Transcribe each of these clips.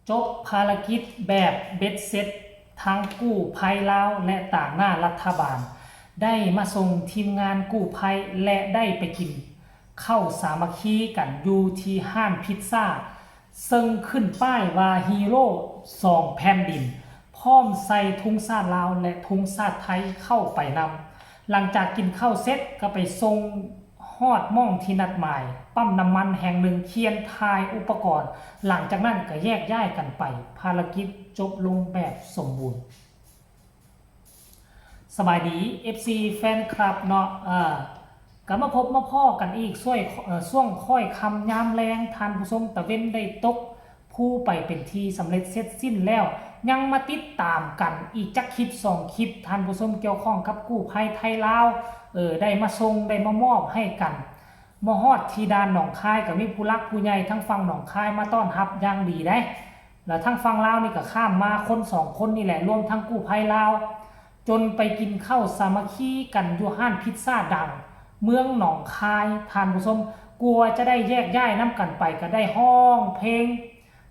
จบภารกิจแบบเบ็ดเสร็จทั้งกู้ภัยลาวและต่างหน้ารัฐบาลได้มาส่งทีมงานกู้ภัยและได้ไปกินเข้าสามัคคีกันอยู่ที่ห้านพิซซ่าซึ่งขึ้นป้ายว่าฮีโร่2แผ่นดินพร้อมใส่ทุงชาติลาวและทุงชาติไทยเข้าไปนำหลังจากกินข้าวเสร็จก็ไปส่งฮอดม่องที่นัดหมายปั๊มน้ำมันแห่งหนึ่งเคียนทายอุปกรณ์หลังจากนั้นก็แยกย้ายกันไปภารกิจจบลงแบบสมบูรณ์สบายดี FC แฟนคลับเนาะก็มาพบมาพ่อกันอีกช่วงค่อยคำยามแรงทานผู้ชมตะเว้นได้ตกผู้ไปเป็นทีสำเร็จเสร็จสิ้นแล้วยังมาติดตามกันอีกจักคลิป2คลิปทานผู้ชมเกี่ยวข้องกับกู้ภัยไทยลาวได้มาส่งได้มามอบให้กันมฮอดที่ด่านหนองคายกับมีผู้รักผู้ใหญ่ทั้งฝั่งหนองคายมาต้อนรับอย่างดีได้แล้วทั้งฝั่งลาวนี่ก็ข้ามมาคน2คนนี่แหละรวมทั้งกู้ภัยลาวจนไปกินข้าวสามัคคีกันอยู่ห้านพิซซ่าดังเมืองหนองคายทานผู้ชมกลัวจะได้แยกย้ายน้ำกันไปก็ได้ห้องเพลง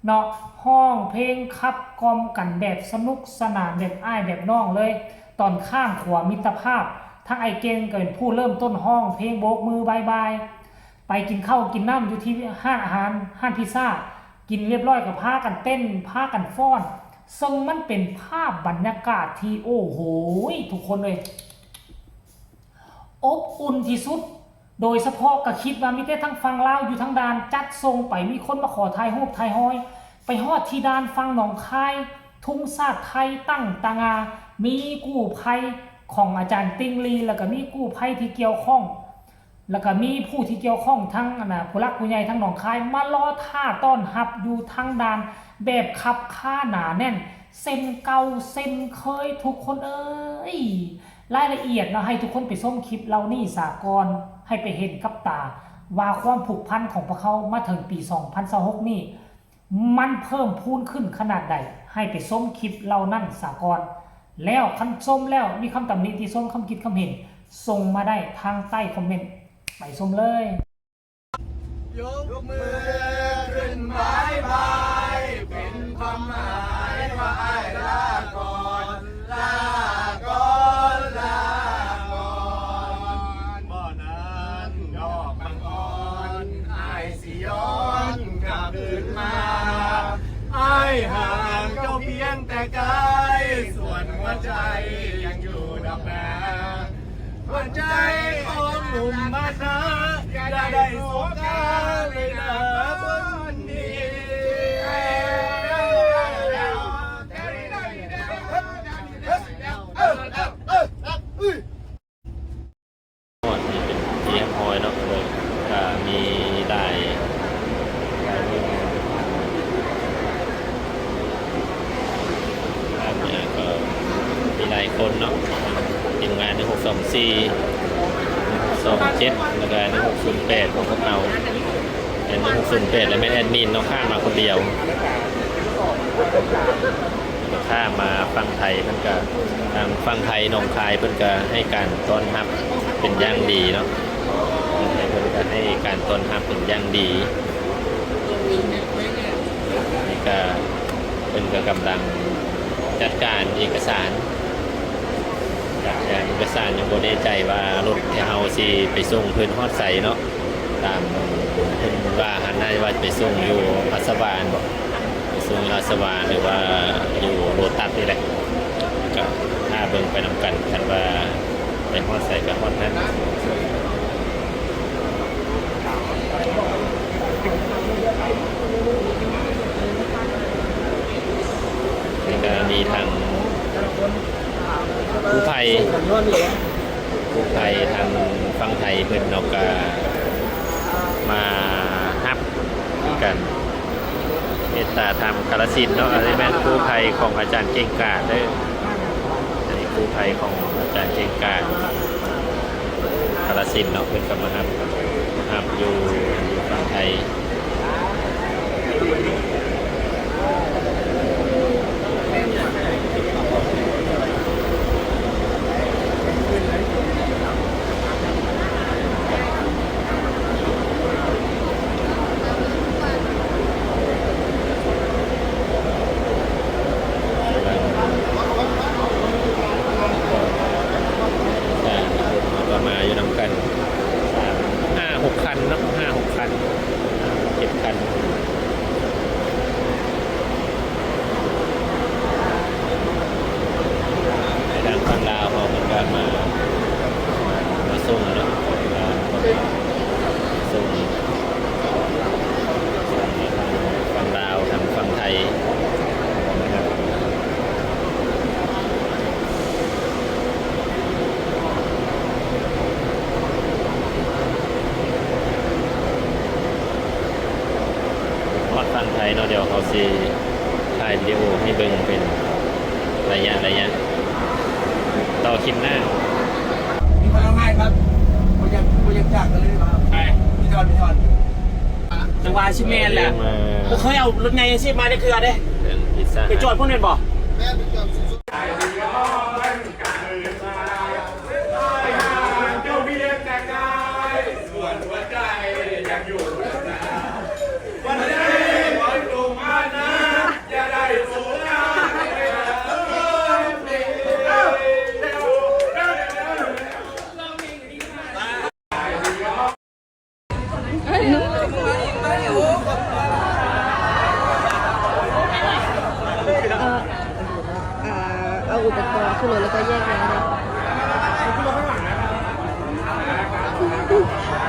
เนาะห้องเพลงขับกล่อมกันแบบสนุกสนานแบบอ้ายแบบน้องเลยตอนข้ามขวามิตรภาพทั้งไอเก่งก็เป็นผู้เริ่มต้นห้องเพลงโบกมือบายบายไปกินข้าวกินน้ำอยู่ที่ห้านอาหารห้านพิซซ่ากินเรียบร้อยกับพากันเต้นพากันฟ้อนซึ่งมันเป็นภาพบรรยากาศที่โอ้โหทุกคนเลยอบอุ่นที่สุดโดยเฉพาะก็คิดว่ามีแต่ทั้งฟังลาวอยู่ทั้งด่านจัดทรงไปมีคนมาขอถ่ายรูปถ่ายห้อยไปฮอดที่ด่านฟังหนองคายทุ่งชาติไทยตั้งตางามีกู้ภัยของอาจารย์ติงลีแล้วก็มีกู้ภัยที่เกี่ยวข้องแล้วก็มีผู้ที่เกี่ยวข้องทั้งผู้รักผู้ใหญ่ทั้งหนองคายมารอท่าต้อนรับอยู่ทั้งด่านแบบขับค่าหนาแน่นเส้นเก่าเส้นเคยทุกคนรายละเอียดนะให้ทุกคนไปส้มคลิปเรานี่สากลให้ไปเห็นกับตาว่าความผูกพันของพวกเขามาถึงปี2026นี่มันเพิ่มพูนขึ้นขนาดใดให้ไปส้มคลิปเรานั่นสากลแล้วคันส้มแล้วมีคำตำหนิที่ส้มคำคิดคำเห็นส่งมาได้ทางใต้คอมเมนต์ไปส้มเลยยกมือขึ้นบายบายเป็นความหมายว่าอ้ายลาก่อนลาก่อนลาก่อนบ่นั้นดอกมังกรอ้ายสิย้อนกลับคืนมาอ้ายห่างเจ้าเพียงแต่กายส่วนหัวใจยังอยู่ดอกนาหัวใจของหนุ่มมานะอย่าได้สวมกาเลยนะบนนี้ก่อนที่เป็นเทียพอยเนาะเลยก็มีได้เนี่ยก็มีหลายคนเนาะทีมงานใน62427แล้วก็ใน608ของพวกเราแต่ใน608แล้วแม่แอดมินเนาะข้ามมาคนเดียวข้ามมาฟังไทยเพิ่นก็ทางฟังไทยหนองคายเพิ่นก็ให้การต้อนรับเป็นอย่างดีเนาะเพิ่นก็ให้การต้อนรับเป็นอย่างดีนี่ก็เพิ่นก็กำลังจัดการเอกสารเอกสารยังบ่แน่ใจว่ารถที่เฮาสิไปส่งเพิ่นฮอดไสเนาะตามเพิ่นว่าหันได้ว่าไปส่งอยู่อัสบานบ่ไปส่งอัสบานหรือว่าอยู่โลตัสนี่แหละก็ถ้าเบิ่งไปนำกันคันว่าไปฮอดไสก็ฮอดนั้นนี่ก็มีทางกู้ภัยทางฝั่งไทยเพิ่นเนาะก็มาฮับกันเมตตาธรรมกาฬสินธุ์เนาะอันนี้แม่นกู้ภัยของอาจารย์เก่งกาจเด้ออันนี้กู้ภัยของอาจารย์เก่งกาจกาฬสินธุ์เนาะเพิ่นก็มาฮับอยู่ฝั่งไทย ยวเขาสิถ่ายวิดีโอให้เบิ่งเป็นระยะต่อคลิปหน้า มีคนเอาให้ครับกูอยากจากกันเลยครับใช่พี่ทอนจังหวะชิเมนแหละผมเคยเอารถไงชิมาได้คืออะไร เป็นพิซซ่า ไปจอดพวกนั้นบ่ เอาอุปกรณ์ขึ้นรถแล้วก็แยกย้ายเลย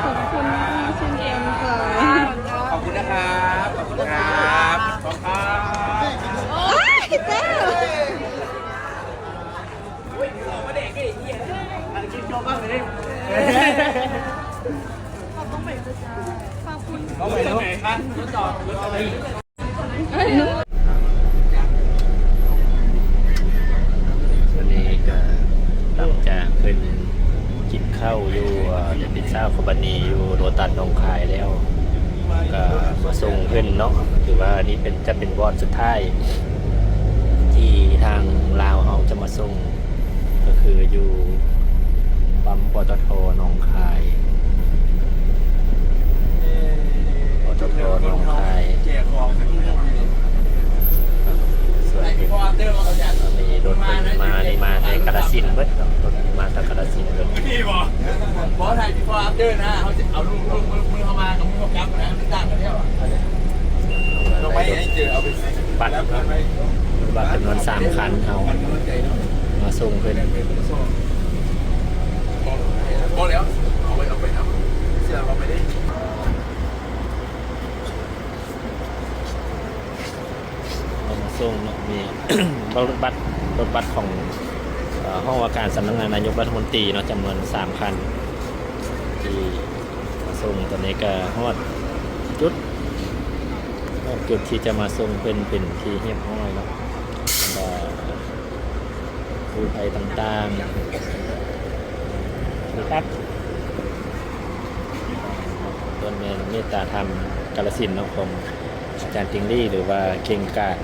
ขอบคุณมากเช่นกันค่ะ ขอบคุณนะครับขอบคุณครับขอบคุณครับ โอ๊ยเจ้า ต้องไปแล้วครับรถจอดรถอะไร วันนี้ก็หลังจากเพิ่นกินข้าวอยู่ในพิซซ่าคอมพานีอยู่โรตัสหนองคายแล้วก็มาส่งเพิ่นเนาะถือว่านี่จะเป็นวอร์ดสุดท้ายที่ทางลาวเขาจะมาส่งก็คืออยู่ปั๊มปตทหนองคายปตทหนองคาย แจกของ ส่วน พอเติมมาจาก มีรถมาในกระสินธุ์เบิดเนาะรถมาจากกระสินธุ์เบิด พี่บอกบอสไทยพี่พอเติมนะเขาจะเอามือเข้ามากับมือกับนะมันต่างกันแล้วลงไปให้เจอเอาไป บัตรจำนวน3 คันเอามาส่งเพิ่น บอกแล้วเอาไปทำเสื้อเราไปได้ เอามาส่งเนาะมี รถบัตรของห้องว่าการสำนักงานนายกรัฐมนตรีเนาะจำนวน3 คันที่มาส่งตอนนี้ก็ฮอดจุดที่จะมาส่งเพิ่นเป็นที่เรียบร้อยเนาะแล้วก็ผู้ภัยต่างๆนะครับต้นเมตตาธรรมกาฬสินธุ์เนาะของอาจารย์ติงลี่หรือว่าเก่งกาจ